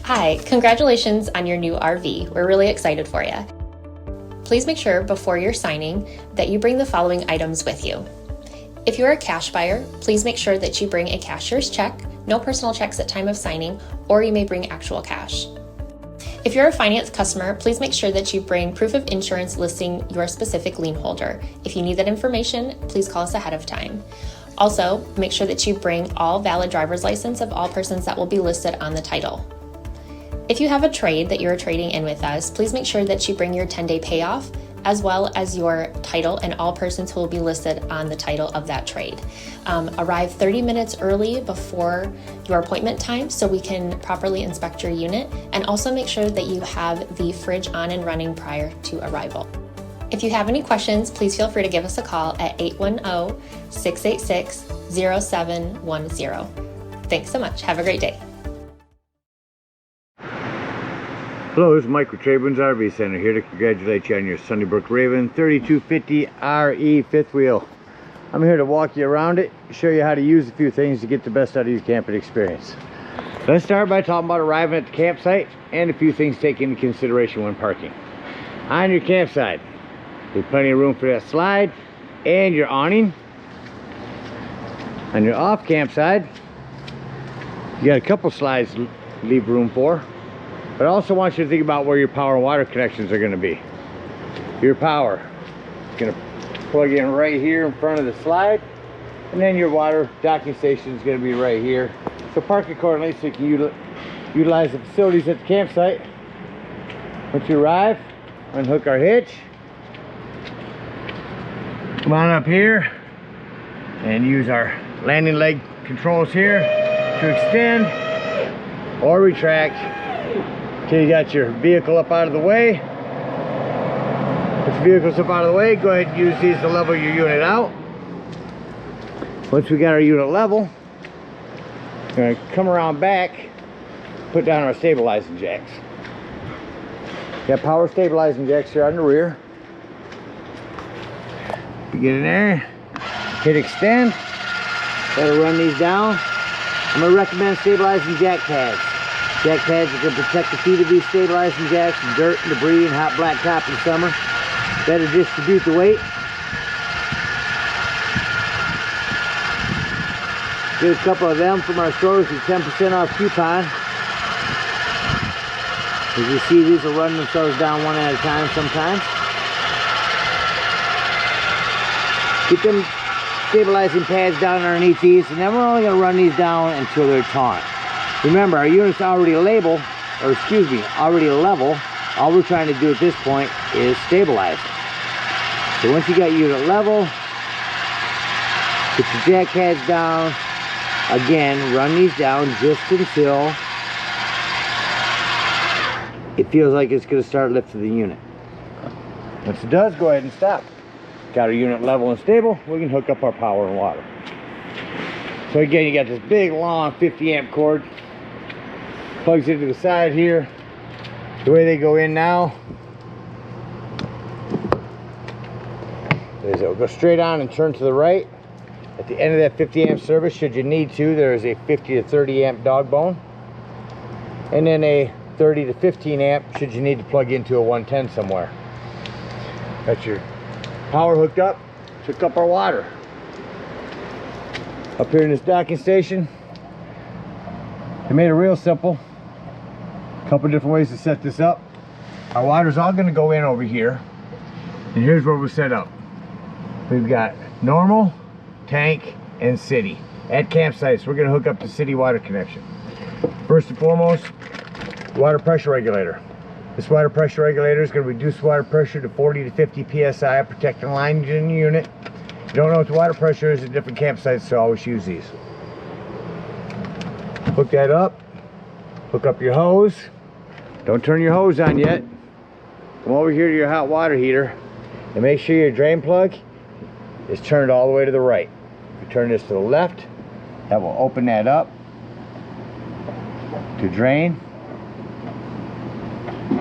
Hi, congratulations on your new RV. We're really excited for you. Please make sure before you're signing that you bring the following items with you. If you're a cash buyer, please make sure that you bring a cashier's check, no personal checks at time of signing, or you may bring actual cash. If you're a finance customer, please make sure that you bring proof of insurance listing your specific lien holder. If you need that information, please call us ahead of time. Also, make sure that you bring all valid driver's license of all persons that will be listed on the title. If you have a trade that you're trading in with us, please make sure that you bring your 10-day payoff as well as your title and all persons who will be listed on the title of that trade. Arrive 30 minutes early before your appointment time so we can properly inspect your unit, and also make sure that you have the fridge on and running prior to arrival. If you have any questions, please feel free to give us a call at 810-686-0710. Thanks so much. Have a great day. Hello, this is Mike with TradeWinds RV Center, here to congratulate you on your Sunnybrook Raven 3250 RE fifth wheel. I'm here to walk you around it, show you how to use a few things to get the best out of your camping experience. Let's start by talking about arriving at the campsite and a few things to take into consideration when parking. On your campsite, there's plenty of room for that slide and your awning. On your off campsite, you got a couple slides to leave room for. But I also want you to think about where your power and water connections are going to be. Your power is going to plug in right here in front of the slide, and then your water docking station is going to be right here. So park accordingly so you can utilize the facilities at the campsite. Once you arrive, unhook our hitch. Come on up here and use our landing leg controls here to extend or retract. Okay, you got your vehicle up out of the way. If your vehicle's up out of the way, go ahead and use these to level your unit out. Once we got our unit level, we're going to come around back, put down our stabilizing jacks. Got power stabilizing jacks here on the rear. You get in there, hit extend, gotta run these down. I'm going to recommend stabilizing jack pads. Jack pads are going to protect the feet of these stabilizing jacks from dirt and debris and hot black top in summer. Better distribute the weight. Get a couple of them from our stores with 10% off coupon. As you see, these will run themselves down one at a time sometimes. Get them stabilizing pads down underneath these, and then we're only going to run these down until they're taut. Remember, our unit's already already level. All we're trying to do at this point is stabilize it. So once you got unit level, put your jack pads down. Again, run these down just until it feels like it's going to start lifting the unit. Once it does, go ahead and stop. Got our unit level and stable, we can hook up our power and water. So again, you got this big long 50 amp cord. Plugs into the side here. The way they go in now is it will go straight on and turn to the right. At the end of that 50 amp service, should you need to, there is a 50 to 30 amp dog bone, and then a 30 to 15 amp should you need to plug into a 110 somewhere. Got your power hooked up, hook up our water. Up here in this docking station, they made it real simple. A couple different ways to set this up. Our water's all going to go in over here, and here's where we're set up. We've got normal, tank, and city. At campsites, we're going to hook up the city water connection. First and foremost, water pressure regulator. This water pressure regulator is going to reduce water pressure to 40 to 50 psi, protecting the line in the unit. If you don't know what the water pressure is at different campsites, so always use these. Hook that up. Hook up your hose. Don't turn your hose on yet. Come over here to your hot water heater and make sure your drain plug is turned all the way to the right. If you turn this to the left, that will open that up to drain.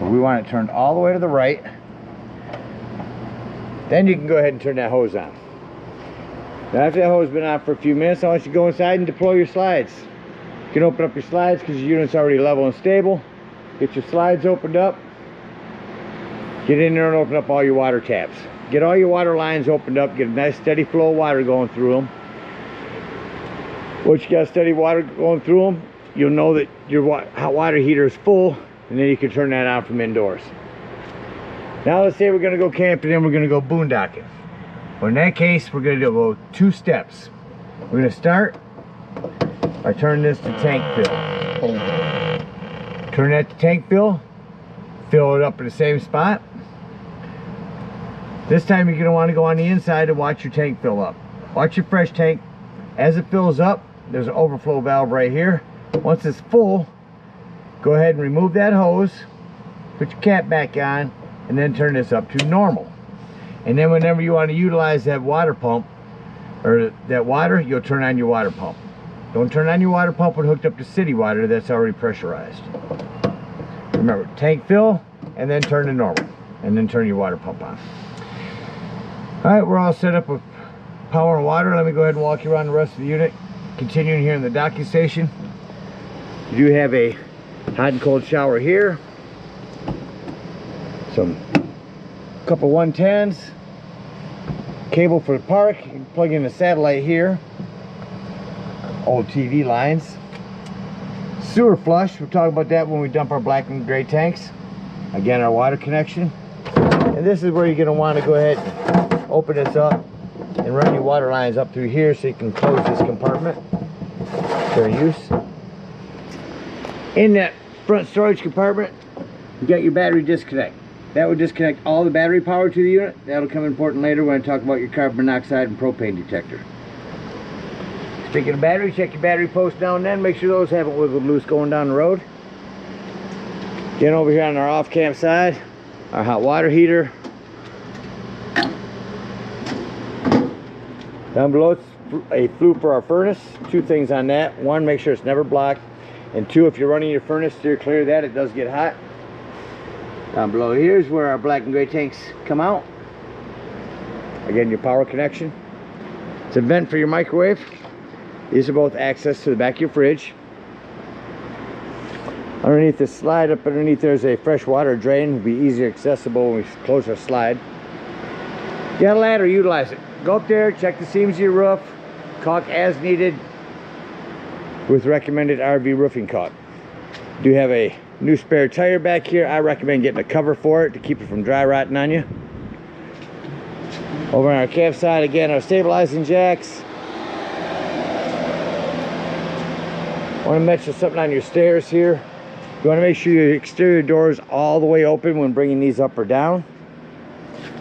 We want it turned all the way to the right. Then you can go ahead and turn that hose on. Now after that hose has been on for a few minutes, I want you to go inside and deploy your slides. You can open up your slides because your unit's already level and stable. get your slides opened up. Get in there and open up all your water taps. Get all your water lines opened up. Get a nice steady flow of water going through them. Once you got steady water going through them, you'll know that your hot water heater is full, and then you can turn that on from indoors. Now let's say we're going to go camping and we're going to go boondocking. Well, in that case, we're going to go 2 steps. We're going to start by turning this to tank fill. Turn that to tank fill. Fill it up in the same spot. This time you're going to want to go on the inside and watch your tank fill up. Watch your fresh tank. As it fills up, there's an overflow valve right here. Once it's full, go ahead and remove that hose, put your cap back on, and then turn this up to normal. And then whenever you want to utilize that water pump, or that water, you'll turn on your water pump. Don't turn on your water pump when hooked up to city water that's already pressurized. Remember, tank fill, and then turn to normal, and then turn your water pump on. Alright, we're all set up with power and water. Let me go ahead and walk you around the rest of the unit. Continuing here in the docking station, you do have a hot and cold shower here, couple 110s, cable for the park. You can plug in a satellite here, old TV lines, sewer flush. We'll talk about that when we dump our black and gray tanks. Again, our water connection. And this is where you're going to want to go ahead and open this up and run your water lines up through here so you can close this compartment for use. In that front storage compartment, you got your battery disconnect. That would disconnect all the battery power to the unit. That'll come important later when I talk about your carbon monoxide and propane detector. Speaking of battery, check your battery post now and then. Make sure those haven't wiggled loose going down the road. Again, over here on our off-camp side, our hot water heater. Down below, it's a flue for our furnace. 2 things on that. 1, make sure it's never blocked. And 2, if you're running your furnace, steer clear of that. It does get hot. Down below here is where our black and gray tanks come out. Again, your power connection. It's a vent for your microwave. These are both access to the back of your fridge. Underneath the slide, up underneath there's a fresh water drain. It'll be easier accessible when we close our slide. You got a ladder, utilize it. Go up there, check the seams of your roof, caulk as needed with recommended RV roofing caulk. Do have a new spare tire back here. I recommend getting a cover for it to keep it from dry rotting on you. Over on our campsite, again, our stabilizing jacks. I want to mention something on your stairs here. You want to make sure your exterior door is all the way open when bringing these up or down.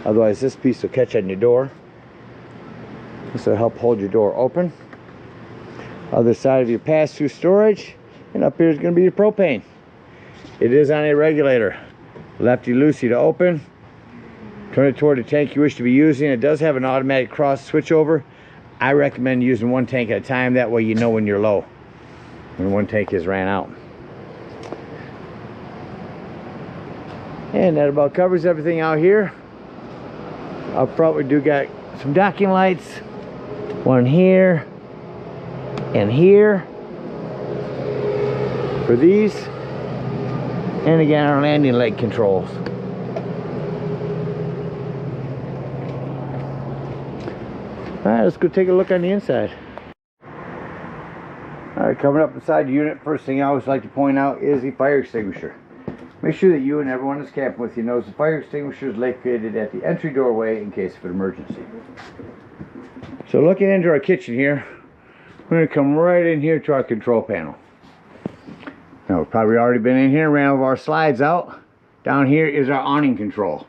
Otherwise, this piece will catch on your door. This will help hold your door open. Other side of your pass-through storage. And up here is going to be your propane. It is on a regulator. Lefty-loosey to open. Turn it toward the tank you wish to be using. It does have an automatic cross switchover. I recommend using 1 tank at a time. That way you know when you're low, when 1 tank is ran out. And that about covers everything out here. Up front we do got some docking lights. 1 here and here for these. And again, our landing leg controls. Alright, let's go take a look on the inside. Alright, coming up inside the unit, first thing I always like to point out is the fire extinguisher. Make sure that you and everyone that's camping with you knows the fire extinguisher is located at the entry doorway in case of an emergency. So looking into our kitchen here, we're going to come right in here to our control panel. Now we've probably already been in here, ran all of our slides out. Down here is our awning control.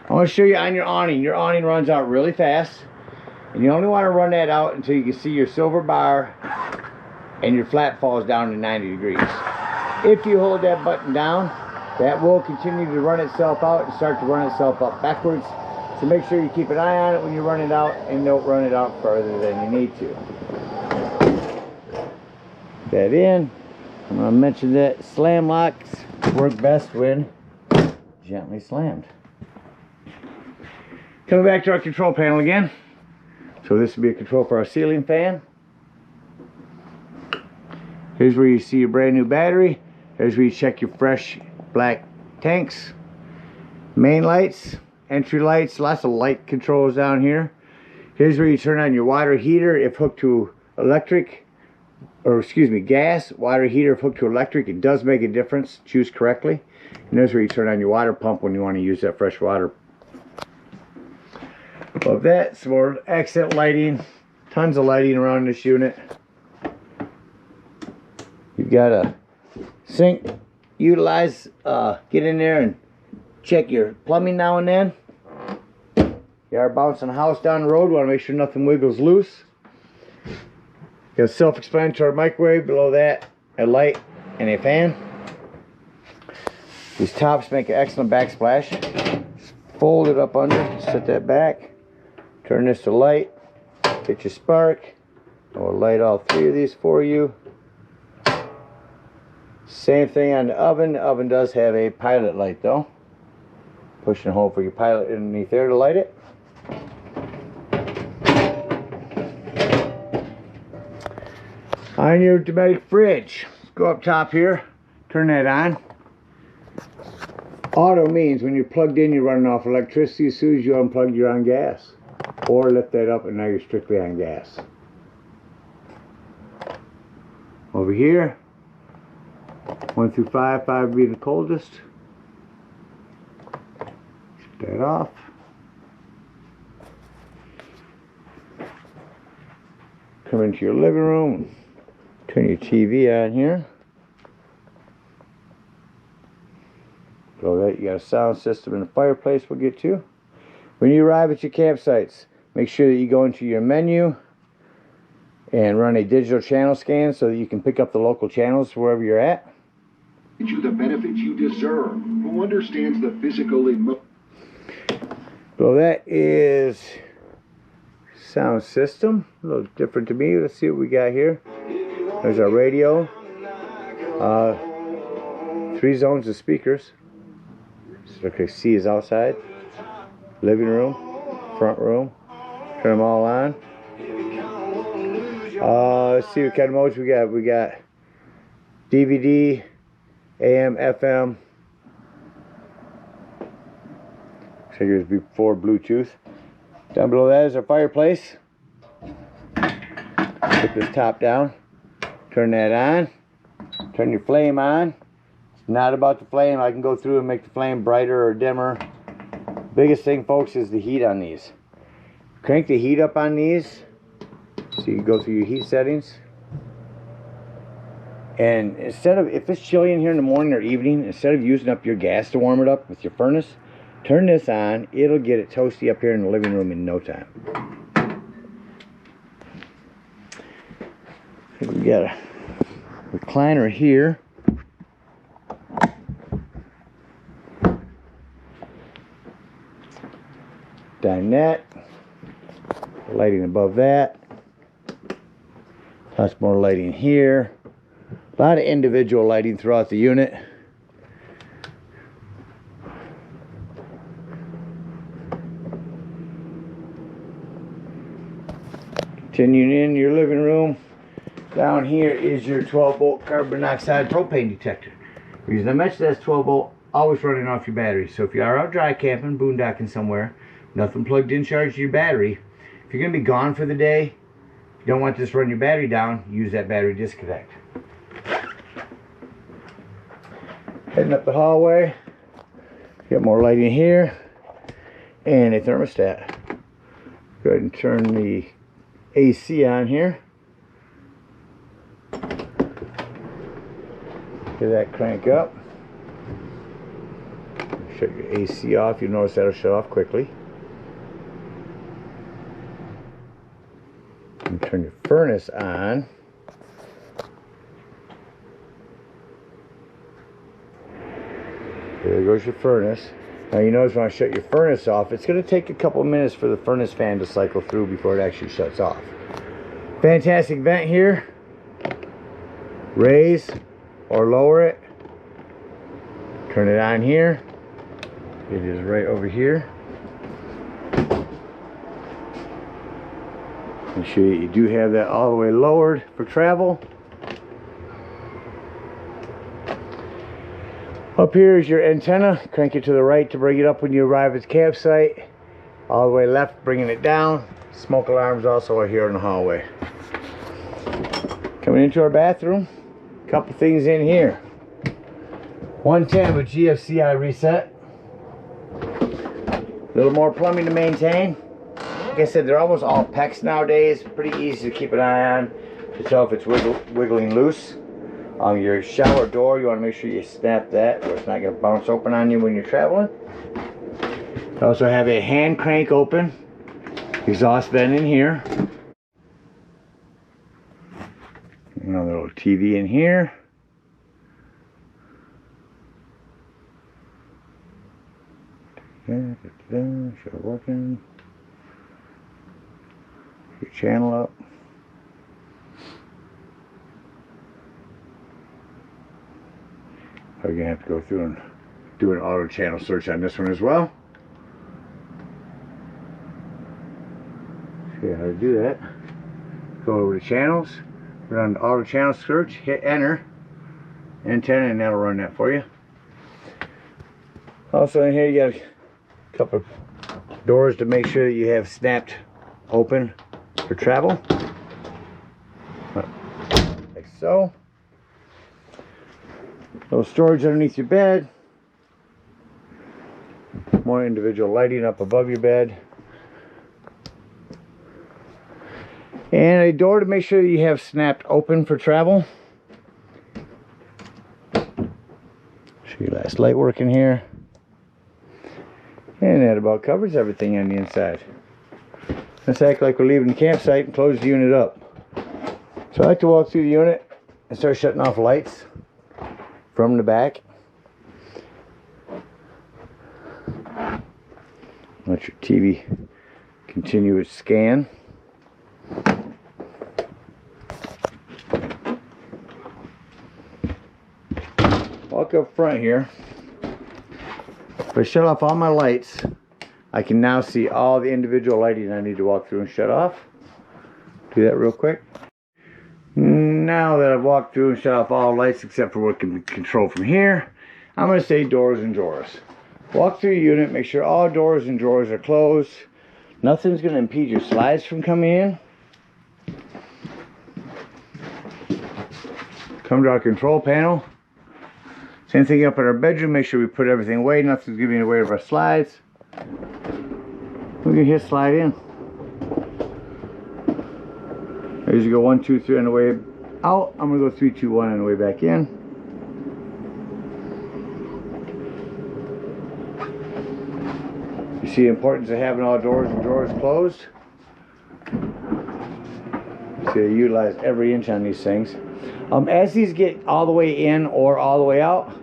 I want to show you on your awning. Your awning runs out really fast. And you only want to run that out until you can see your silver bar and your flat falls down to 90 degrees. If you hold that button down, that will continue to run itself out and start to run itself up backwards. So make sure you keep an eye on it when you run it out and don't run it out further than you need to. Put that in. I'm going to mention that slam locks work best when gently slammed. Coming back to our control panel again. So this will be a control for our ceiling fan. Here's where you see your brand new battery. Here's where you check your fresh black tanks, main lights, entry lights, lots of light controls down here. Here's where you turn on your water heater if hooked to electric, or excuse me, gas. Water heater if hooked to electric, it does make a difference. Choose correctly. And there's where you turn on your water pump when you want to use that fresh water. Above that, some more accent lighting. Tons of lighting around this unit. You've got a sink. Utilize, get in there and check your plumbing now and then. You are bouncing a house down the road. Want to make sure nothing wiggles loose. Got a self-explanatory microwave. Below that, a light and a fan. These tops make an excellent backsplash. Fold it up under, set that back. Turn this to light. Get your spark. I'll light all three of these for you. Same thing on the oven. The oven does have a pilot light though. Push and hold for your pilot underneath there to light it. On your automatic fridge, go up top here, turn that on. Auto means when you're plugged in, you're running off electricity. As soon as you unplug, you're on gas. Or lift that up and now you're strictly on gas. Over here, 1 through 5, 5 being the coldest. Shut that off. Come into your living room. Turn your TV on here. Below that, you got a sound system and a fireplace we'll get to. When you arrive at your campsites, make sure that you go into your menu and run a digital channel scan so that you can pick up the local channels wherever you're at. You the benefits you deserve. Who understands the physical Below that is sound system. A little different to me. Let's see what we got here. There's our radio. 3 zones of speakers. Okay, C is outside. Living room, front room. Turn them all on. Let's see what kind of modes we got. We got DVD, AM, FM. Looks like it was before Bluetooth. Down below that is our fireplace. Put this top down. Turn that on. Turn your flame on. It's not about the flame. I can go through and make the flame brighter or dimmer. Biggest thing, folks, is the heat on these. Crank the heat up on these. So you go through your heat settings. And instead of, if it's chilly in here in the morning or evening, instead of using up your gas to warm it up with your furnace, turn this on. It'll get it toasty up here in the living room in no time. We got a recliner here. Dinette. Lighting above that. Lots more lighting here. A lot of individual lighting throughout the unit. Continuing in your living room. Down here is your 12-volt carbon monoxide propane detector. The reason I mentioned that's 12-volt, always running off your battery. So if you are out dry camping, boondocking somewhere, nothing plugged in, charged your battery. If you're going to be gone for the day, you don't want this to run your battery down, use that battery disconnect. Heading up the hallway, get more lighting here, and a thermostat. Go ahead and turn the AC on here. Get that crank up. Shut your AC off. You'll notice that'll shut off quickly. And turn your furnace on. There goes your furnace. Now you notice when I shut your furnace off, it's going to take a couple minutes for the furnace fan to cycle through before it actually shuts off. Fantastic vent here. Raise or lower it. Turn it on here. It is right over here. Make sure you do have that all the way lowered for travel. Up here is your antenna. Crank it to the right to bring it up when you arrive at the campsite. All the way left, bringing it down. Smoke alarms also are here in the hallway. Coming into our bathroom, a couple things in here. 110 with GFCI reset. A little more plumbing to maintain. Like I said, they're almost all PEX nowadays. Pretty easy to keep an eye on to tell if it's wiggling loose. On your shower door, you want to make sure you snap that, or it's not going to bounce open on you when you're traveling. You also have a hand crank open exhaust vent in here. Another little TV in here. Should have working. Your channel up. We're gonna have to go through and do an auto channel search on this one as well. Show you how to do that. Go over to channels, run auto channel search, hit enter, antenna, and that'll run that for you. Also in here you got a couple of doors to make sure that you have snapped open for travel. Like so. Little storage underneath your bed. More individual lighting up above your bed. And a door to make sure that you have snapped open for travel. Show you last light work in here. And that about covers everything on the inside. Let's act like we're leaving the campsite and close the unit up. So I like to walk through the unit and start shutting off lights from the back. Let your TV continue its scan. Walk up front here. If I shut off all my lights, I can now see all the individual lighting I need to walk through and shut off. Do that real quick. Now that I've walked through and shut off all lights except for what can be controlled from here, I'm going to say doors and drawers. Walk through your unit, make sure all doors and drawers are closed. Nothing's going to impede your slides from coming in. Come to our control panel. Same thing up in our bedroom, make sure we put everything away, nothing's getting in the way of our slides. We can hit slide in. As you go 1, 2, 3 on the way out, I'm going to go 3, 2, 1 on the way back in. You see the importance of having all doors and drawers closed. See, I utilize every inch on these things. As these get all the way in or all the way out,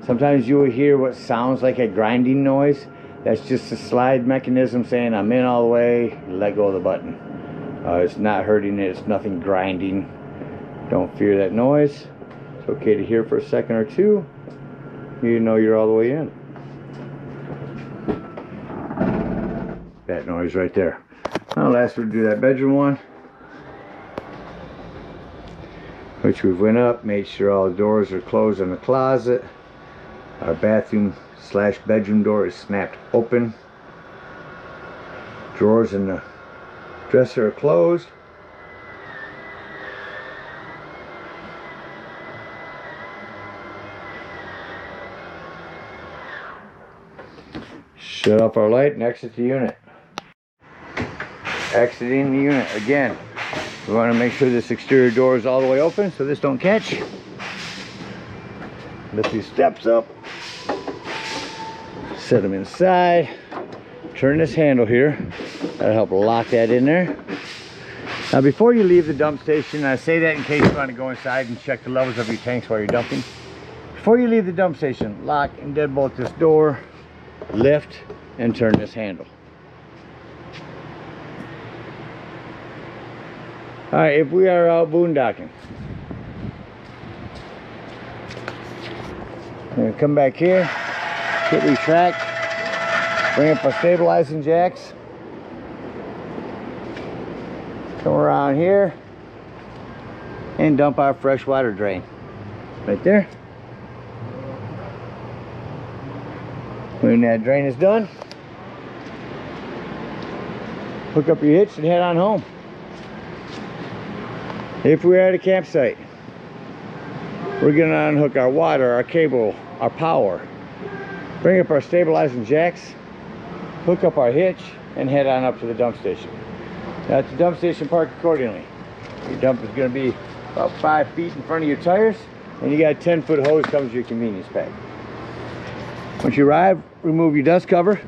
sometimes you will hear what sounds like a grinding noise. That's just the slide mechanism saying I'm in all the way, let go of the button. It's not hurting it, it's nothing grinding. Don't fear that noise. It's okay to hear for a second or two. You know you're all the way in. That noise right there. Now last we'll do that bedroom one, which we went up, made sure all the doors are closed in the closet. Our bathroom / bedroom door is snapped open. Drawers in the dresser are closed. Shut off our light and exit the unit. Exiting the unit again. We want to make sure this exterior door is all the way open so this don't catch. Lift these steps up. Set them inside. Turn this handle here. That'll help lock that in there. Now before you leave the dump station, I say that in case you want to go inside and check the levels of your tanks while you're dumping. Before you leave the dump station, lock and deadbolt this door, lift, and turn this handle. Alright, if we are out boondocking, I'm going to come back here, hit retract, bring up our stabilizing jacks, come around here, and dump our fresh water drain. Right there. When that drain is done, hook up your hitch and head on home. If we're at a campsite, we're going to unhook our water, our cable, our power, bring up our stabilizing jacks, hook up our hitch, and head on up to the dump station. Now at the dump station, park accordingly. Your dump is going to be about 5 feet in front of your tires, and you got a 10-foot hose comes with your convenience pack. Once you arrive, remove your dust cover,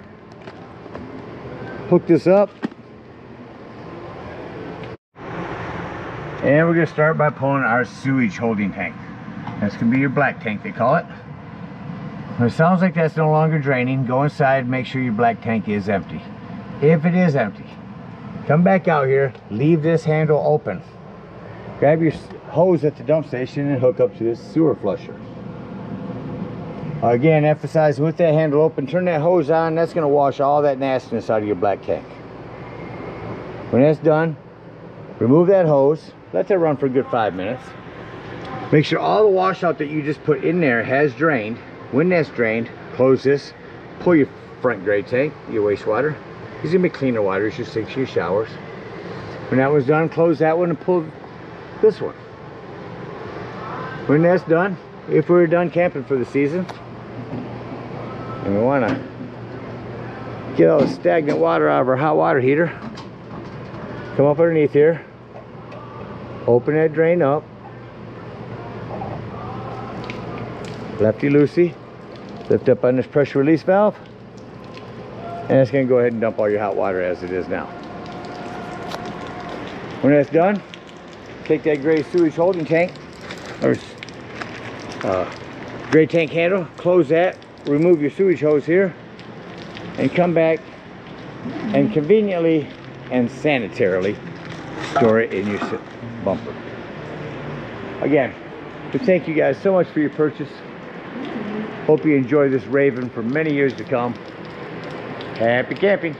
hook this up, and we're going to start by pulling our sewage holding tank. That's going to be your black tank, they call it. When it sounds like that's no longer draining, go inside, make sure your black tank is empty. If it is empty, come back out here, leave this handle open. Grab your hose at the dump station and hook up to this sewer flusher. Again, emphasize with that handle open, turn that hose on, that's going to wash all that nastiness out of your black tank. When that's done, remove that hose, let that run for a good 5 minutes. Make sure all the washout that you just put in there has drained. When that's drained, close this, pull your front gray tank, your wastewater. These are going to be cleaner waters, just take your showers. When that one's done, close that one and pull this one. When that's done, if we're done camping for the season, and we want to get all the stagnant water out of our hot water heater, come up underneath here, open that drain up, lefty-loosey, lift up on this pressure release valve, and it's going to go ahead and dump all your hot water as it is now. When that's done, take that gray sewage holding tank, or gray tank handle, close that, remove your sewage hose here, and come back and conveniently and sanitarily store it in your bumper. Again, to thank you guys so much for your purchase. Hope you enjoy this Raven for many years to come. Happy camping.